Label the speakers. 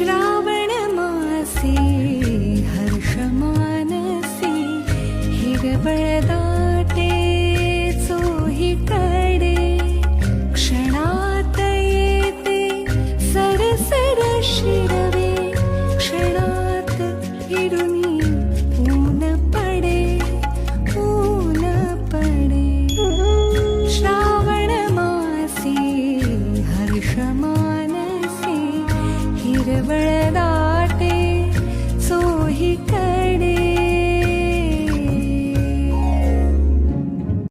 Speaker 1: श्रावण मासी हर्ष मानसी हिरवळ दाटे चोहीकडे क्षणात येते सरसर शिरवे क्षणात फिरुनी ऊन पडे श्रावण मासी हर्ष मानसी हिरवळ